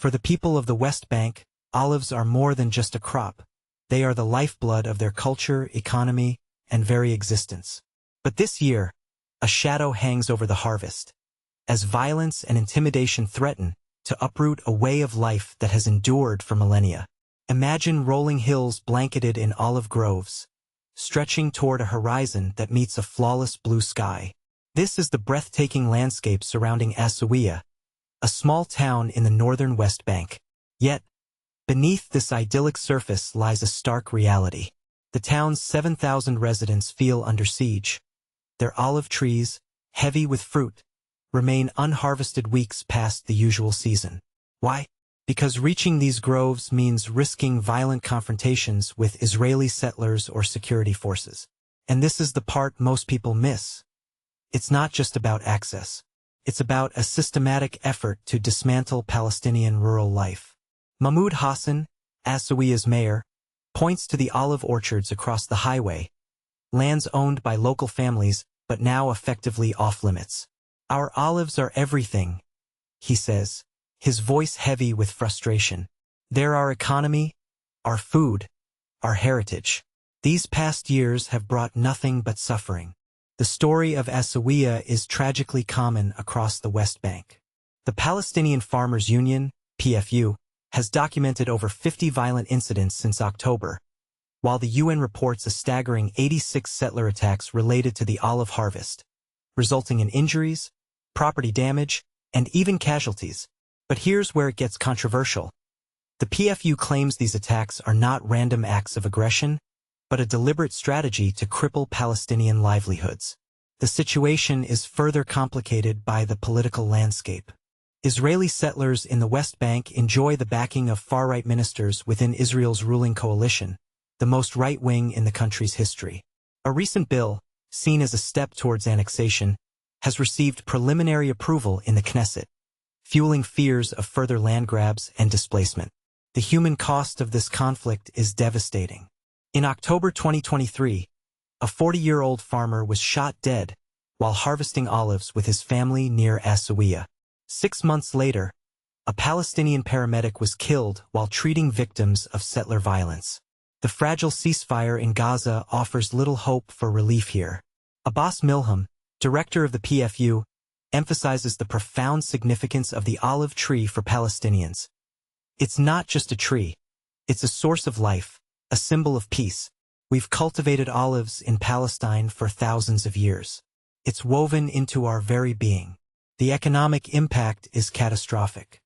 For the people of the West Bank, olives are more than just a crop. They are the lifeblood of their culture, economy, and very existence. But this year, a shadow hangs over the harvest, as violence and intimidation threaten to uproot a way of life that has endured for millennia. Imagine rolling hills blanketed in olive groves, stretching toward a horizon that meets a flawless blue sky. This is the breathtaking landscape surrounding As-Sawiya, a small town in the northern West Bank. Yet, beneath this idyllic surface lies a stark reality. The town's 7,000 residents feel under siege. Their olive trees, heavy with fruit, remain unharvested weeks past the usual season. Why? Because reaching these groves means risking violent confrontations with Israeli settlers or security forces. And this is the part most people miss. It's not just about access. It's about a systematic effort to dismantle Palestinian rural life. Mahmoud Hassan, As-Sawiya's mayor, points to the olive orchards across the highway, lands owned by local families but now effectively off-limits. Our olives are everything, he says, his voice heavy with frustration. They're our economy, our food, our heritage. These past years have brought nothing but suffering. The story of As-Sawiya is tragically common across the West Bank. The Palestinian Farmers Union, PFU, has documented over 50 violent incidents since October, while the UN reports a staggering 86 settler attacks related to the olive harvest, resulting in injuries, property damage, and even casualties. But here's where it gets controversial. The PFU claims these attacks are not random acts of aggression, but a deliberate strategy to cripple Palestinian livelihoods. The situation is further complicated by the political landscape. Israeli settlers in the West Bank enjoy the backing of far-right ministers within Israel's ruling coalition, the most right-wing in the country's history. A recent bill, seen as a step towards annexation, has received preliminary approval in the Knesset, fueling fears of further land grabs and displacement. The human cost of this conflict is devastating. In October 2023, a 40-year-old farmer was shot dead while harvesting olives with his family near As-Sawiya. 6 months later, a Palestinian paramedic was killed while treating victims of settler violence. The fragile ceasefire in Gaza offers little hope for relief here. Abbas Milham, director of the PFU, emphasizes the profound significance of the olive tree for Palestinians. It's not just a tree. It's a source of life, a symbol of peace. We've cultivated olives in Palestine for thousands of years. It's woven into our very being. The economic impact is catastrophic,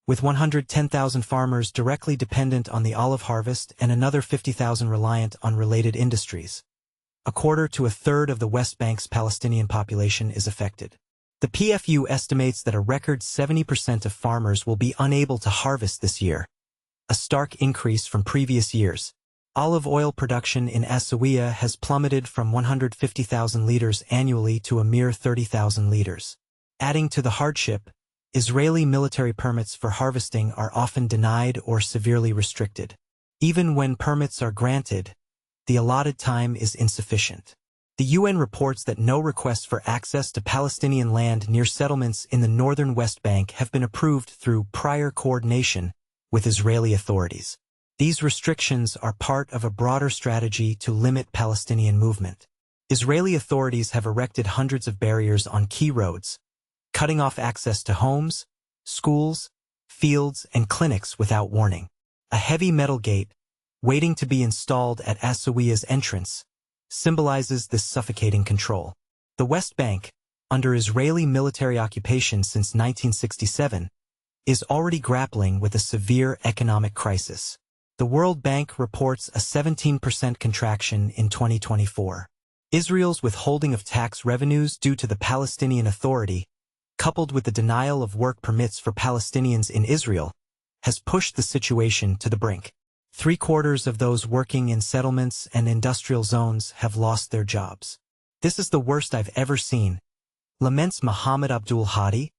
with 110,000 farmers directly dependent on the olive harvest and another 50,000 reliant on related industries. A quarter to a third of the West Bank's Palestinian population is affected. The PFU estimates that a record 70% of farmers will be unable to harvest this year, a stark increase from previous years. Olive oil production in As-Sawiya has plummeted from 150,000 liters annually to a mere 30,000 liters. Adding to the hardship, Israeli military permits for harvesting are often denied or severely restricted. Even when permits are granted, the allotted time is insufficient. The UN reports that no requests for access to Palestinian land near settlements in the northern West Bank have been approved through prior coordination with Israeli authorities. These restrictions are part of a broader strategy to limit Palestinian movement. Israeli authorities have erected hundreds of barriers on key roads, cutting off access to homes, schools, fields, and clinics without warning. A heavy metal gate, waiting to be installed at As-Sawiya's entrance, symbolizes this suffocating control. The West Bank, under Israeli military occupation since 1967, is already grappling with a severe economic crisis. The World Bank reports a 17% contraction in 2024. Israel's withholding of tax revenues due to the Palestinian Authority, coupled with the denial of work permits for Palestinians in Israel, has pushed the situation to the brink. 3/4 of those working in settlements and industrial zones have lost their jobs. This is the worst I've ever seen, laments Mohammed Abdul Hadi,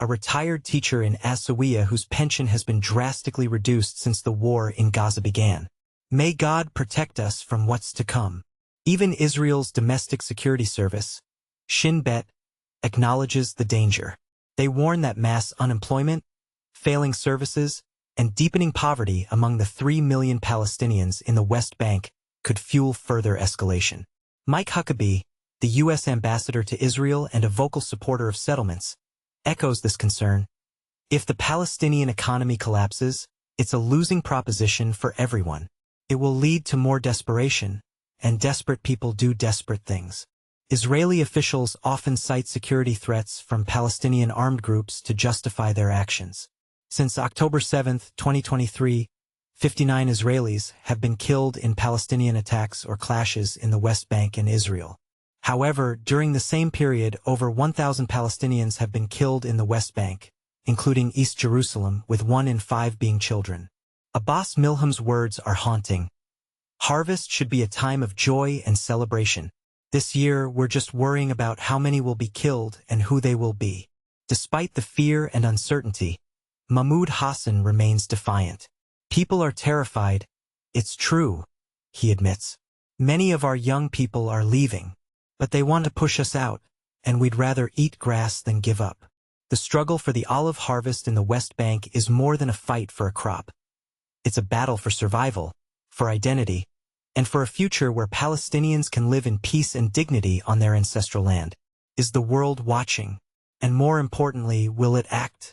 a retired teacher in As-Sawiya whose pension has been drastically reduced since the war in Gaza began. May God protect us from what's to come. Even Israel's domestic security service, Shin Bet, acknowledges the danger. They warn that mass unemployment, failing services, and deepening poverty among the 3 million Palestinians in the West Bank could fuel further escalation. Mike Huckabee, the U.S. ambassador to Israel and a vocal supporter of settlements, echoes this concern. If the Palestinian economy collapses, it's a losing proposition for everyone. It will lead to more desperation, and desperate people do desperate things. Israeli officials often cite security threats from Palestinian armed groups to justify their actions. Since October 7, 2023, 59 Israelis have been killed in Palestinian attacks or clashes in the West Bank and Israel. However, during the same period, over 1,000 Palestinians have been killed in the West Bank, including East Jerusalem, with 1 in 5 being children. Abbas Milham's words are haunting. Harvest should be a time of joy and celebration. This year, we're just worrying about how many will be killed and who they will be. Despite the fear and uncertainty, Mahmoud Hassan remains defiant. People are terrified. It's true, he admits. Many of our young people are leaving, but they want to push us out, and we'd rather eat grass than give up. The struggle for the olive harvest in the West Bank is more than a fight for a crop. It's a battle for survival, for identity, and for a future where Palestinians can live in peace and dignity on their ancestral land. Is the world watching? And more importantly, will it act?